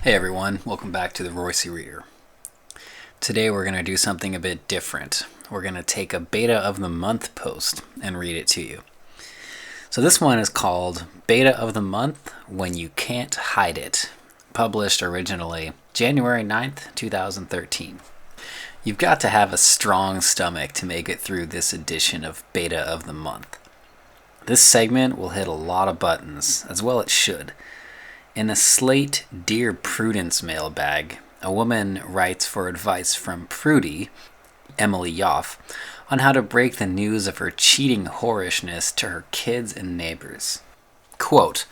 Hey everyone, welcome back to the Roissy Reader. Today we're going to do something a bit different. We're going to take a Beta of the Month post and read it to you. So this one is called Beta of the Month When You Can't Hide It, published originally January 9th, 2013. You've got to have a strong stomach to make it through this edition of Beta of the Month. This segment will hit a lot of buttons, as well it should. In a Slate Dear Prudence mailbag, a woman writes for advice from Prudy, Emily Yoff, on how to break the news of her cheating whorishness to her kids and neighbors. Quote,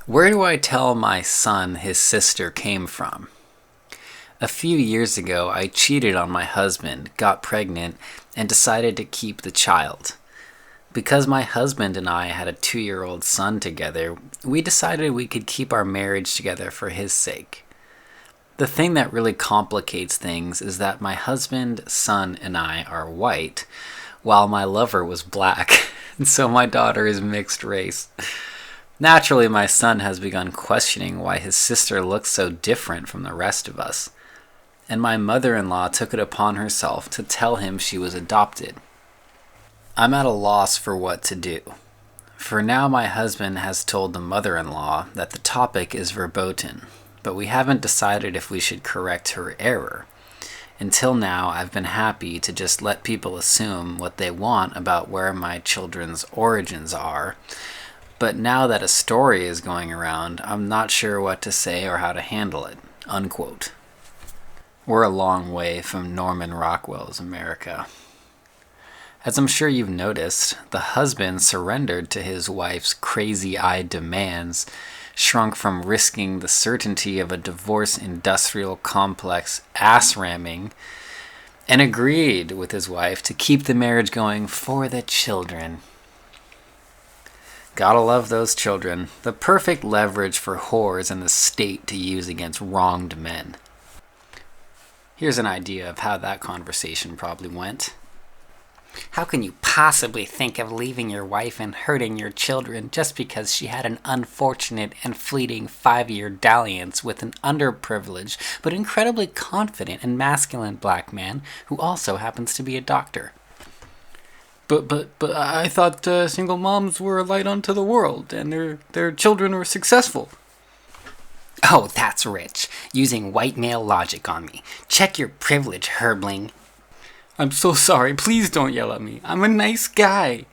"Where do I tell my son his sister came from? A few years ago, I cheated on my husband, got pregnant, and decided to keep the child. Because my husband and I had a 2-year-old son together, we decided we could keep our marriage together for his sake. The thing that really complicates things is that my husband, son, and I are white, while my lover was black, and so my daughter is mixed race. Naturally, my son has begun questioning why his sister looks so different from the rest of us, and my mother-in-law took it upon herself to tell him she was adopted. I'm at a loss for what to do. For now, my husband has told the mother-in-law that the topic is verboten, but we haven't decided if we should correct her error. Until now, I've been happy to just let people assume what they want about where my children's origins are, but now that a story is going around, I'm not sure what to say or how to handle it." Unquote. We're a long way from Norman Rockwell's America. As I'm sure you've noticed, the husband surrendered to his wife's crazy-eyed demands, shrunk from risking the certainty of a divorce industrial complex ass-ramming, and agreed with his wife to keep the marriage going for the children. Gotta love those children. The perfect leverage for whores in the state to use against wronged men. Here's an idea of how that conversation probably went. "How can you possibly think of leaving your wife and hurting your children just because she had an unfortunate and fleeting 5-year dalliance with an underprivileged but incredibly confident and masculine black man who also happens to be a doctor?" But I thought single moms were a light unto the world and their children were successful." "Oh, that's rich. Using white male logic on me. Check your privilege, Herbling." "I'm so sorry. Please don't yell at me. I'm a nice guy."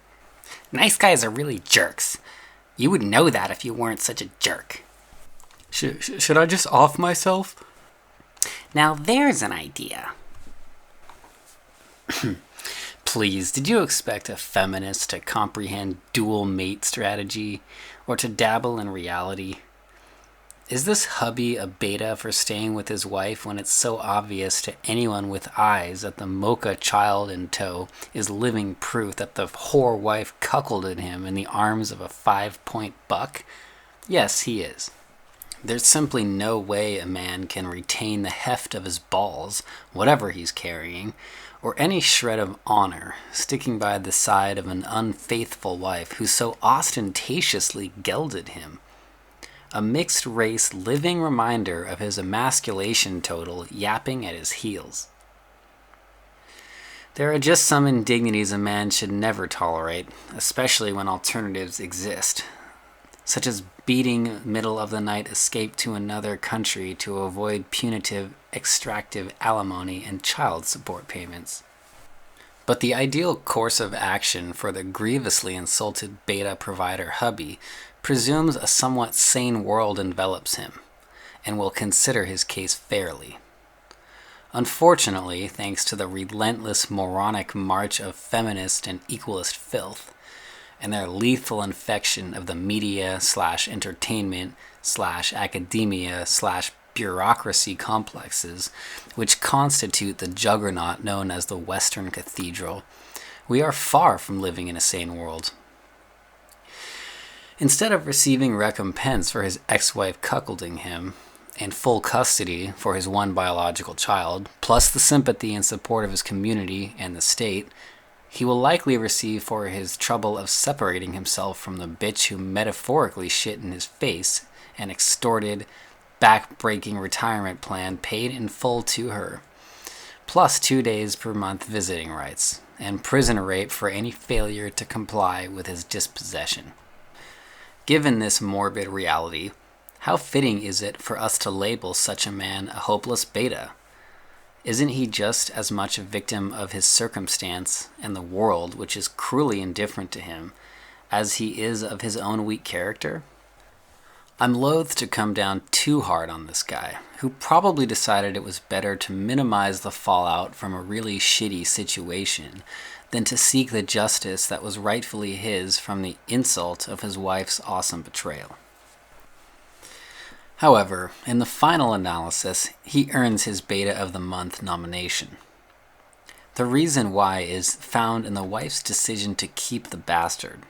"Nice guys are really jerks. You would know that if you weren't such a jerk." Should I just off myself?" "Now there's an idea." Please, did you expect a feminist to comprehend dual mate strategy or to dabble in reality? Is this hubby a beta for staying with his wife when it's so obvious to anyone with eyes that the mocha child in tow is living proof that the whore wife cuckolded him in the arms of a 5-point buck? Yes, he is. There's simply no way a man can retain the heft of his balls, whatever he's carrying, or any shred of honor, sticking by the side of an unfaithful wife who so ostentatiously gelded him. A mixed-race living reminder of his emasculation total yapping at his heels. There are just some indignities a man should never tolerate, especially when alternatives exist, such as beating middle-of-the-night escape to another country to avoid punitive, extractive alimony and child support payments. But the ideal course of action for the grievously insulted beta provider hubby presumes a somewhat sane world envelops him, and will consider his case fairly. Unfortunately, thanks to the relentless moronic march of feminist and equalist filth, and their lethal infection of the media/entertainment/academia/bureaucracy complexes, which constitute the juggernaut known as the Western Cathedral, we are far from living in a sane world. Instead of receiving recompense for his ex-wife cuckolding him, and full custody for his one biological child, plus the sympathy and support of his community and the state, he will likely receive for his trouble of separating himself from the bitch who metaphorically shit in his face and extorted back-breaking retirement plan paid in full to her, plus 2 days per month visiting rights, and prison rape for any failure to comply with his dispossession. Given this morbid reality, how fitting is it for us to label such a man a hopeless beta? Isn't he just as much a victim of his circumstance and the world, which is cruelly indifferent to him, as he is of his own weak character? I'm loath to come down too hard on this guy, who probably decided it was better to minimize the fallout from a really shitty situation than to seek the justice that was rightfully his from the insult of his wife's awesome betrayal. However, in the final analysis, he earns his Beta of the Month nomination. The reason why is found in the wife's decision to keep the bastard.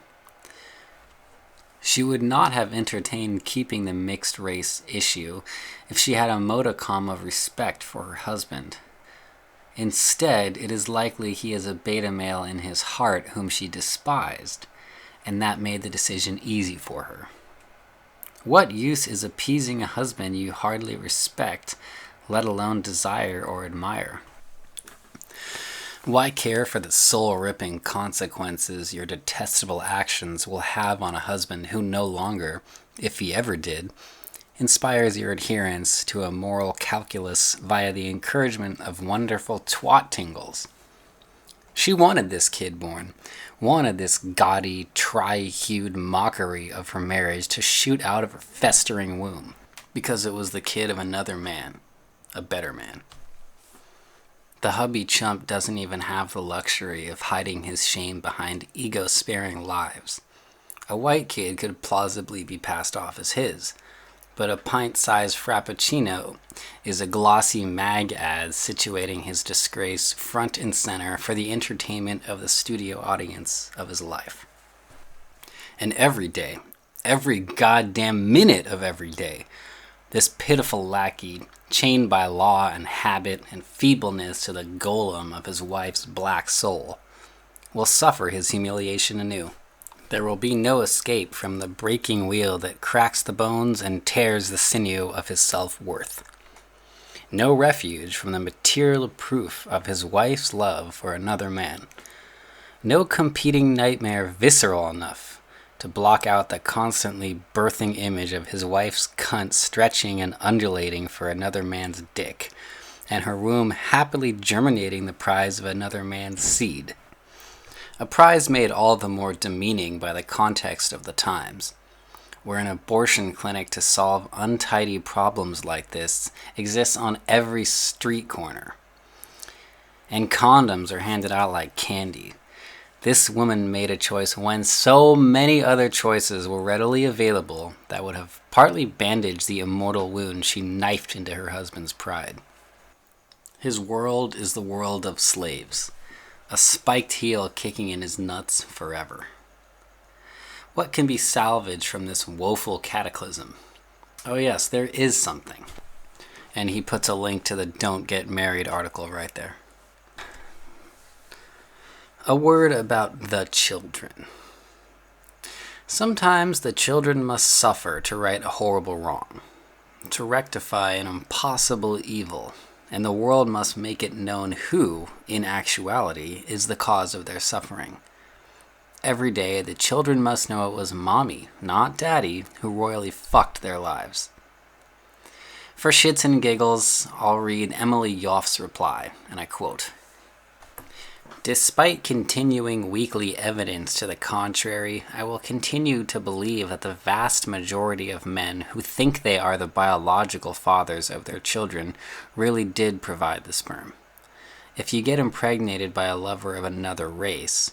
She would not have entertained keeping the mixed race issue if she had a modicum of respect for her husband. Instead, it is likely he is a beta male in his heart whom she despised, and that made the decision easy for her. What use is appeasing a husband you hardly respect, let alone desire or admire? Why care for the soul-ripping consequences your detestable actions will have on a husband who no longer, if he ever did, inspires your adherence to a moral calculus via the encouragement of wonderful twat tingles? She wanted this kid born, wanted this gaudy, tri-hued mockery of her marriage to shoot out of her festering womb, because it was the kid of another man, a better man. The hubby chump doesn't even have the luxury of hiding his shame behind ego-sparing lives. A white kid could plausibly be passed off as his, but a pint-sized frappuccino is a glossy mag ad situating his disgrace front and center for the entertainment of the studio audience of his life. And every day, every goddamn minute of every day, this pitiful lackey, chained by law and habit and feebleness to the golem of his wife's black soul, will suffer his humiliation anew. There will be no escape from the breaking wheel that cracks the bones and tears the sinew of his self-worth. No refuge from the material proof of his wife's love for another man. No competing nightmare visceral enough to block out the constantly birthing image of his wife's cunt stretching and undulating for another man's dick, and her womb happily germinating the prize of another man's seed. A prize made all the more demeaning by the context of the times, where an abortion clinic to solve untidy problems like this exists on every street corner, and condoms are handed out like candy. This woman made a choice when so many other choices were readily available that would have partly bandaged the immortal wound she knifed into her husband's pride. His world is the world of slaves, a spiked heel kicking in his nuts forever. What can be salvaged from this woeful cataclysm? Oh yes, there is something. And he puts a link to the Don't Get Married article right there. A word about the children. Sometimes the children must suffer to right a horrible wrong, to rectify an impossible evil, and the world must make it known who, in actuality, is the cause of their suffering. Every day, the children must know it was mommy, not daddy, who royally fucked their lives. For shits and giggles, I'll read Emily Yoff's reply, and I quote, "Despite continuing weekly evidence to the contrary, I will continue to believe that the vast majority of men who think they are the biological fathers of their children really did provide the sperm. If you get impregnated by a lover of another race,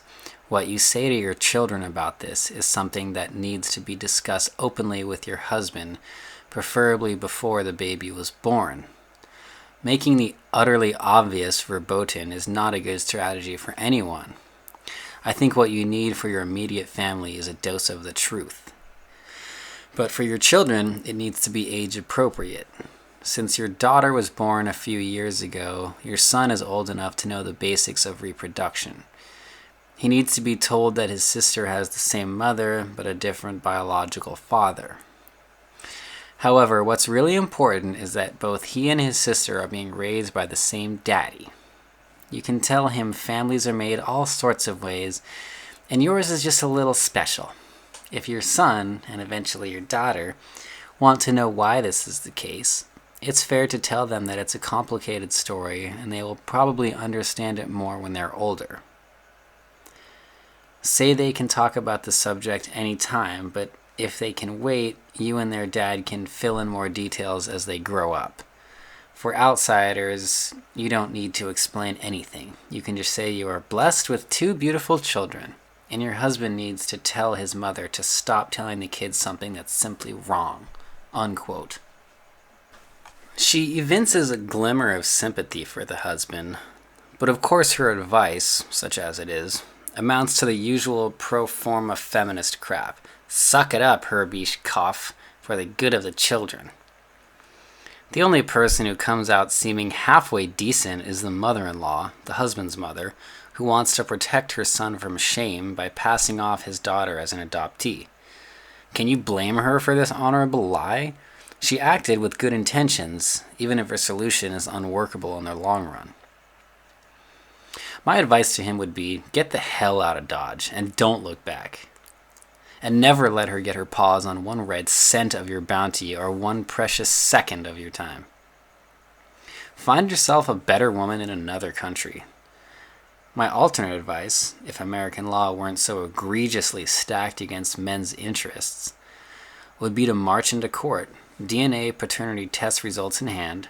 what you say to your children about this is something that needs to be discussed openly with your husband, preferably before the baby was born. Making the utterly obvious verboten is not a good strategy for anyone. I think what you need for your immediate family is a dose of the truth. But for your children, it needs to be age appropriate. Since your daughter was born a few years ago, your son is old enough to know the basics of reproduction. He needs to be told that his sister has the same mother, but a different biological father. However, what's really important is that both he and his sister are being raised by the same daddy. You can tell him families are made all sorts of ways, and yours is just a little special. If your son, and eventually your daughter, want to know why this is the case, it's fair to tell them that it's a complicated story, and they will probably understand it more when they're older. Say they can talk about the subject anytime, but if they can wait, you and their dad can fill in more details as they grow up. For outsiders, you don't need to explain anything. You can just say you are blessed with 2 beautiful children, and your husband needs to tell his mother to stop telling the kids something that's simply wrong. Unquote. She evinces a glimmer of sympathy for the husband, but of course her advice, such as it is, amounts to the usual pro forma feminist crap. Suck it up, Herbie cough, for the good of the children. The only person who comes out seeming halfway decent is the mother-in-law, the husband's mother, who wants to protect her son from shame by passing off his daughter as an adoptee. Can you blame her for this honorable lie? She acted with good intentions, even if her solution is unworkable in the long run. My advice to him would be, get the hell out of Dodge and don't look back. And never let her get her paws on 1 red cent of your bounty or 1 precious second of your time. Find yourself a better woman in another country. My alternate advice, if American law weren't so egregiously stacked against men's interests, would be to march into court, DNA paternity test results in hand,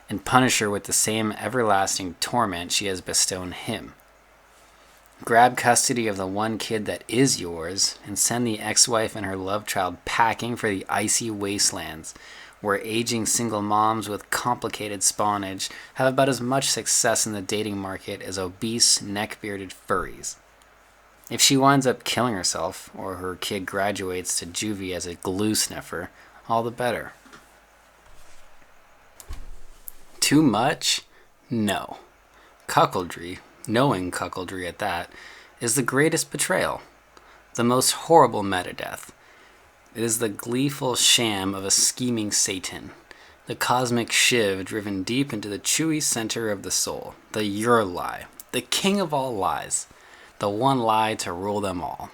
and punish her with the same everlasting torment she has bestowed him. Grab custody of the 1 kid that is yours and send the ex-wife and her love child packing for the icy wastelands where aging single moms with complicated spawnage have about as much success in the dating market as obese, neck-bearded furries. If she winds up killing herself, or her kid graduates to juvie as a glue sniffer, all the better. Too much? No. Cuckoldry, knowing cuckoldry at that, is the greatest betrayal, the most horrible metadeath. It is the gleeful sham of a scheming Satan, the cosmic shiv driven deep into the chewy center of the soul, the your lie, the king of all lies, the one lie to rule them all.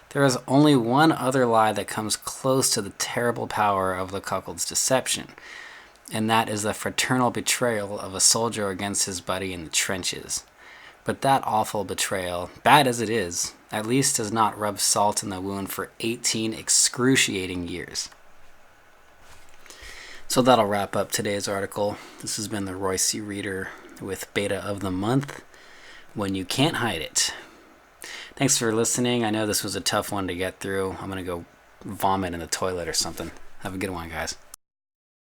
There is only one other lie that comes close to the terrible power of the cuckold's deception, and that is the fraternal betrayal of a soldier against his buddy in the trenches. But that awful betrayal, bad as it is, at least does not rub salt in the wound for 18 excruciating years. So that'll wrap up today's article. This has been the Roissy Reader with Beta of the Month, When You Can't Hide It. Thanks for listening. I know this was a tough one to get through. I'm going to go vomit in the toilet or something. Have a good one, guys.